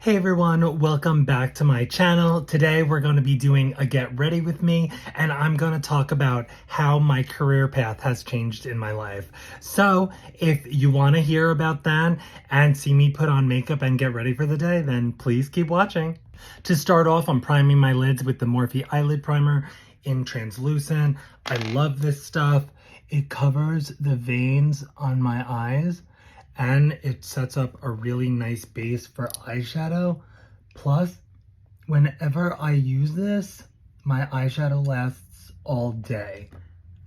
Hey everyone, welcome back to my channel. Today we're going to be doing a get ready with me, and I'm going to talk about how my career path has changed in my life. So if you want to hear about that and see me put on makeup and get ready for the day, then please keep watching. To start off, I'm priming my lids with the Morphe eyelid primer in translucent. I love this stuff. It covers the veins on my eyes and it sets up a really nice base for eyeshadow. Plus, whenever I use this, my eyeshadow lasts all day,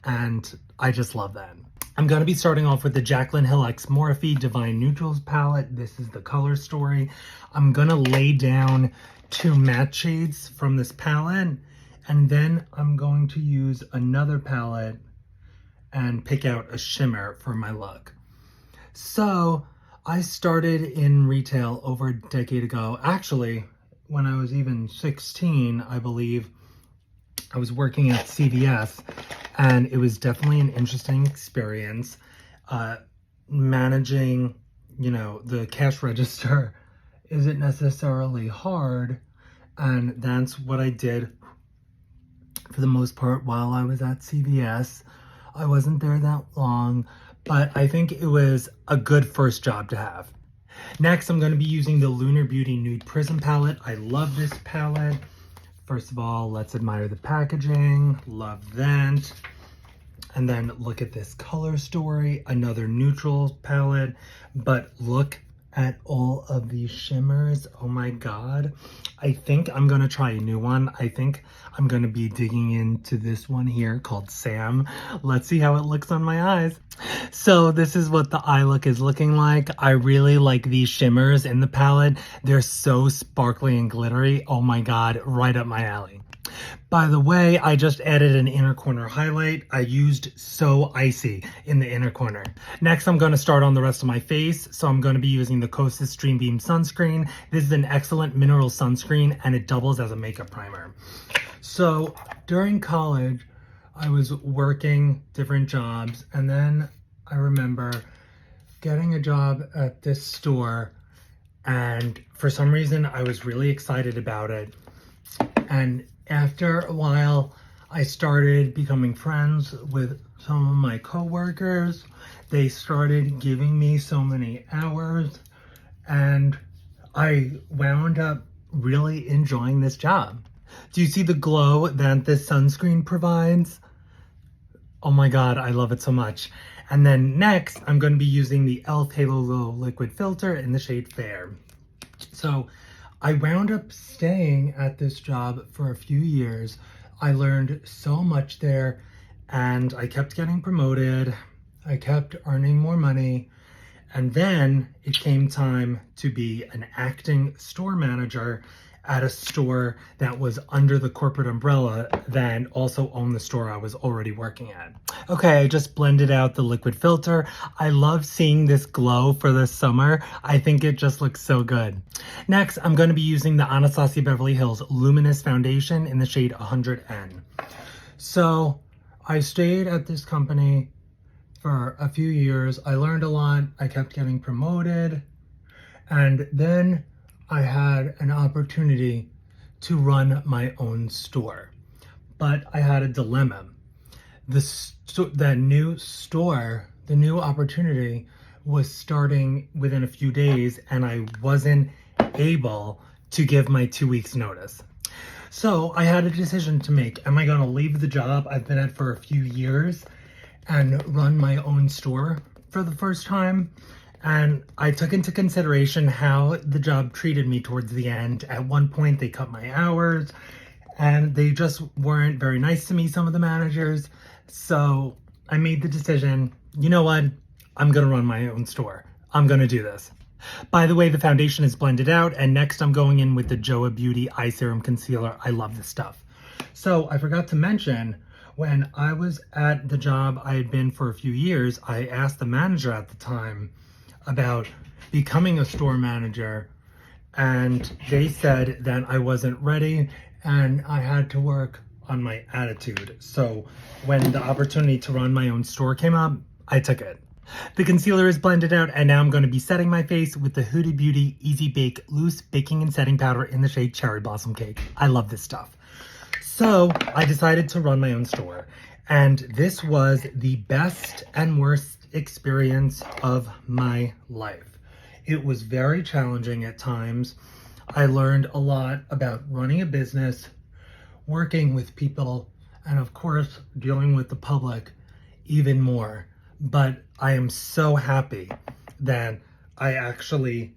and I just love that. I'm going to be starting off with the Jaclyn Hill X Morphe Divine Neutrals palette. This is the color story. I'm going to lay down 2 matte shades from this palette, and then I'm going to use another palette and pick out a shimmer for my look. So I started in retail over a decade ago. Actually, when I was even 16, I believe, I was working at CVS, and it was definitely an interesting experience. Managing, the cash register isn't necessarily hard, and that's what I did for the most part while I was at CVS. I wasn't there that long, but I think it was a good first job to have. Next, I'm going to be using the Lunar Beauty Nude Prism palette. I love this palette. First of all, let's admire the packaging. Love that. And then look at this color story. Another neutral palette, but look at all of these shimmers. Oh my God. I think I'm going to try a new one. I think I'm going to be digging into this one here called Sam. Let's see how it looks on my eyes. So this is what the eye look is looking like. I really like these shimmers in the palette. They're so sparkly and glittery. Oh my God, right up my alley. By the way, I just added an inner corner highlight. I used So Icy in the inner corner. Next, I'm going to start on the rest of my face. So I'm going to be using the Kosas Stream Beam Sunscreen. This is an excellent mineral sunscreen, and it doubles as a makeup primer. So during college, I was working different jobs, and then I remember getting a job at this store, and for some reason I was really excited about it. And after a while, I started becoming friends with some of my coworkers. They started giving me so many hours, and I wound up really enjoying this job. Do you see the glow that this sunscreen provides? Oh my God, I love it so much. And then next, I'm going to be using the e.l.f. Halo Glow Liquid Filter in the shade Fair. So I wound up staying at this job for a few years. I learned so much there, and I kept getting promoted. I kept earning more money. And then it came time to be an acting store manager at a store that was under the corporate umbrella that also owned the store I was already working at. Okay, I just blended out the liquid filter. I love seeing this glow for this summer. I think it just looks so good. Next, I'm going to be using the Anastasia Beverly Hills Luminous Foundation in the shade 100N. So I stayed at this company for a few years. I learned a lot. I kept getting promoted. And then I had an opportunity to run my own store, but I had a dilemma. The new opportunity was starting within a few days, and I wasn't able to give my 2 weeks notice. So I had a decision to make. Am I going to leave the job I've been at for a few years and run my own store for the first time? And I took into consideration how the job treated me towards the end. At one point, they cut my hours, and they just weren't very nice to me, some of the managers. So I made the decision, you know what? I'm going to run my own store. I'm going to do this. By the way, the foundation is blended out, and next I'm going in with the Joa Beauty Eye Serum Concealer. I love this stuff. So I forgot to mention, when I was at the job I had been for a few years, I asked the manager at the time about becoming a store manager, and they said that I wasn't ready and I had to work on my attitude. So when the opportunity to run my own store came up, I took it. The concealer is blended out, and now I'm going to be setting my face with the Huda Beauty Easy Bake Loose Baking and Setting Powder in the shade Cherry Blossom Cake. I love this stuff. So I decided to run my own store, and this was the best and worst experience of my life. It was very challenging at times. I learned a lot about running a business, working with people, and of course, dealing with the public even more. But I am so happy that I actually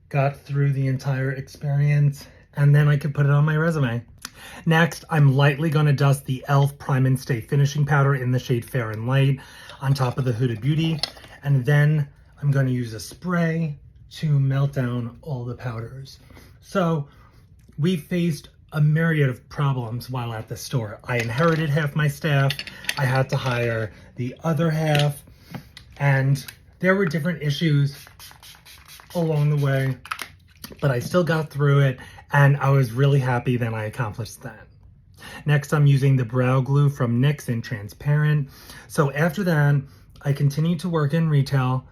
got through the entire experience, and then I could put it on my resume. Next, I'm lightly going to dust the e.l.f. Prime and Stay Finishing Powder in the shade Fair and Light on top of the Huda Beauty, and then I'm going to use a spray to melt down all the powders. So we faced a myriad of problems while at the store. I inherited half my staff. I had to hire the other half, and there were different issues along the way, but I still got through it, and I was really happy that I accomplished that. Next, I'm using the brow glue from NYX in Transparent. So after that, I continued to work in retail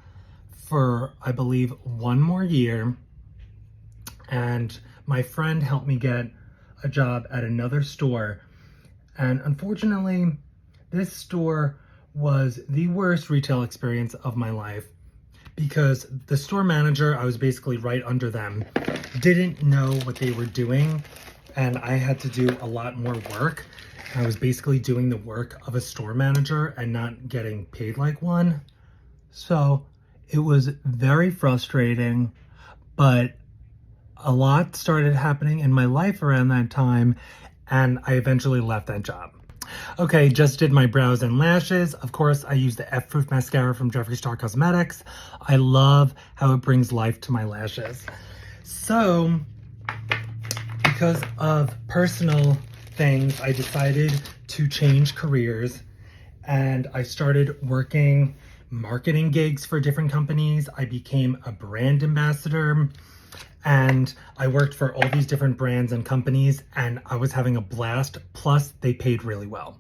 for, I believe, 1 more year, and my friend helped me get a job at another store, and unfortunately this store was the worst retail experience of my life because the store manager, I was basically right under them, didn't know what they were doing, and I had to do a lot more work. I was basically doing the work of a store manager and not getting paid like one. So it was very frustrating, but a lot started happening in my life around that time, and I eventually left that job. Okay, just did my brows and lashes. Of course, I used the F-Proof mascara from Jeffree Star Cosmetics. I love how it brings life to my lashes. So, because of personal things, I decided to change careers, and I started working marketing gigs for different companies. I became a brand ambassador, and I worked for all these different brands and companies, and I was having a blast. Plus, they paid really well.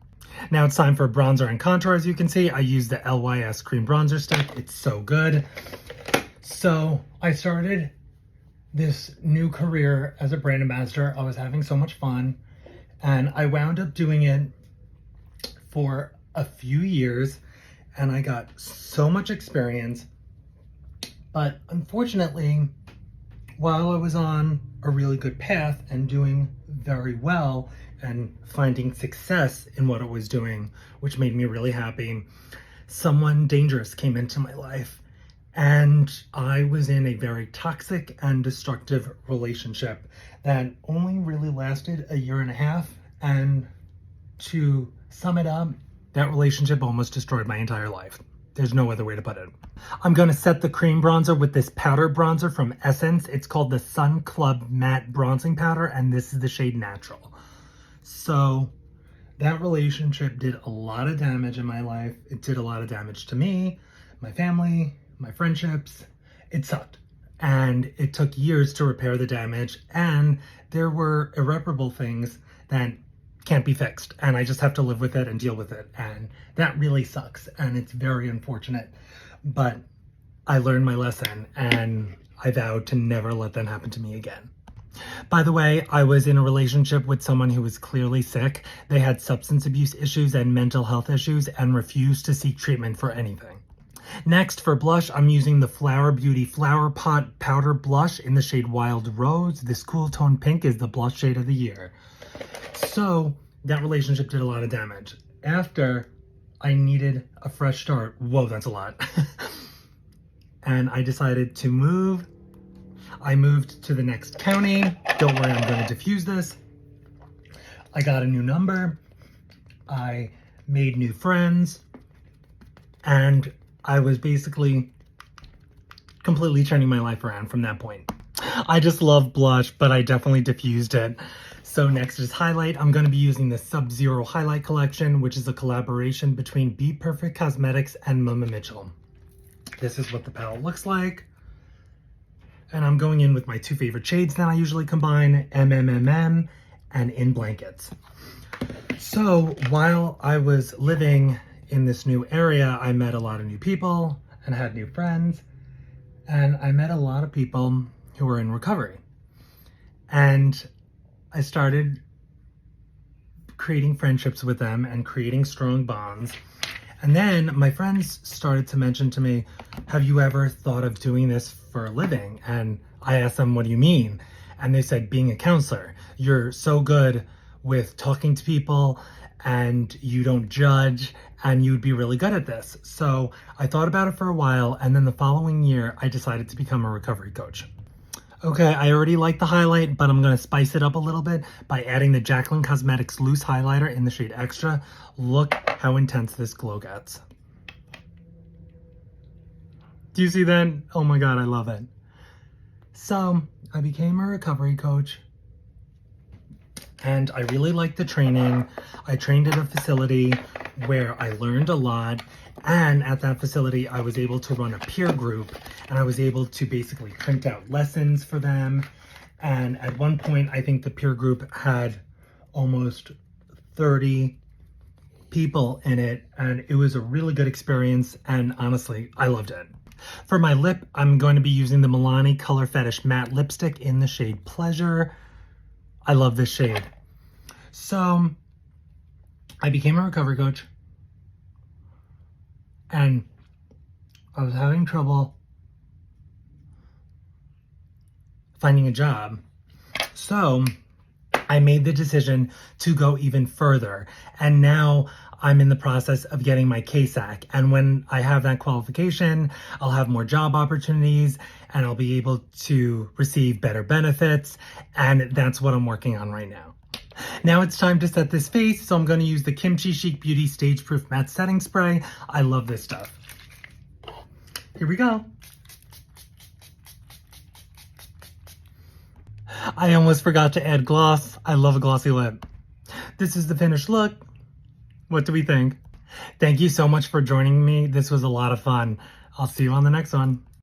Now it's time for bronzer and contour. As you can see, I use the LYS Cream Bronzer Stick. It's so good. So I started this new career as a brand ambassador. I was having so much fun, and I wound up doing it for a few years, and I got so much experience. But unfortunately, while I was on a really good path and doing very well and finding success in what I was doing, which made me really happy, someone dangerous came into my life, and I was in a very toxic and destructive relationship that only really lasted a year and a half. And to sum it up, that relationship almost destroyed my entire life. There's no other way to put it. I'm going to set the cream bronzer with this powder bronzer from Essence. It's called the Sun Club Matte Bronzing Powder, and this is the shade Natural. So that relationship did a lot of damage in my life. It did a lot of damage to me, my family, my friendships. It sucked. And it took years to repair the damage, and there were irreparable things that can't be fixed, and I just have to live with it and deal with it, and that really sucks, and it's very unfortunate, but I learned my lesson, and I vowed to never let that happen to me again. By the way, I was in a relationship with someone who was clearly sick. They had substance abuse issues and mental health issues and refused to seek treatment for anything. Next, for blush, I'm using the Flower Beauty Flower Pot Powder Blush in the shade Wild Rose. This cool tone pink is the blush shade of the year. So that relationship did a lot of damage. After, I needed a fresh start. Whoa, that's a lot. And I decided to move. I moved to the next county. Don't worry, I'm going to diffuse this. I got a new number. I made new friends. And I was basically completely turning my life around from that point. I just love blush, but I definitely diffused it. So next is highlight. I'm going to be using the Sub-Zero Highlight Collection, which is a collaboration between Be Perfect Cosmetics and Mama Mitchell. This is what the palette looks like. And I'm going in with my 2 favorite shades that I usually combine, MMMM and In Blankets. So while I was living in this new area, I met a lot of new people, and had new friends. And I met a lot of people who were in recovery. And I started creating friendships with them and creating strong bonds. And then my friends started to mention to me, have you ever thought of doing this for a living? And I asked them, what do you mean? And they said, being a counselor. You're so good with talking to people and you don't judge and you'd be really good at this. So I thought about it for a while, and then the following year I decided to become a recovery coach. Okay, I already like the highlight, but I'm going to spice it up a little bit by adding the Jacqueline Cosmetics loose highlighter in the shade Extra. Look how intense this glow gets. Do you see that? Oh my God, I love it. So I became a recovery coach and I really liked the training. I trained at a facility where I learned a lot. And at that facility, I was able to run a peer group and I was able to basically print out lessons for them. And at one point, I think the peer group had almost 30 people in it. And it was a really good experience. And honestly, I loved it. For my lip, I'm going to be using the Milani Color Fetish Matte Lipstick in the shade Pleasure. I love this shade. So I became a recovery coach. And I was having trouble finding a job. So I made the decision to go even further. And now I'm in the process of getting my KSAC. And when I have that qualification, I'll have more job opportunities and I'll be able to receive better benefits. And that's what I'm working on right now. Now it's time to set this face, so I'm going to use the Kimchi Chic Beauty Stage Proof Matte Setting Spray. I love this stuff. Here we go. I almost forgot to add gloss. I love a glossy lip. This is the finished look. What do we think? Thank you so much for joining me. This was a lot of fun. I'll see you on the next one.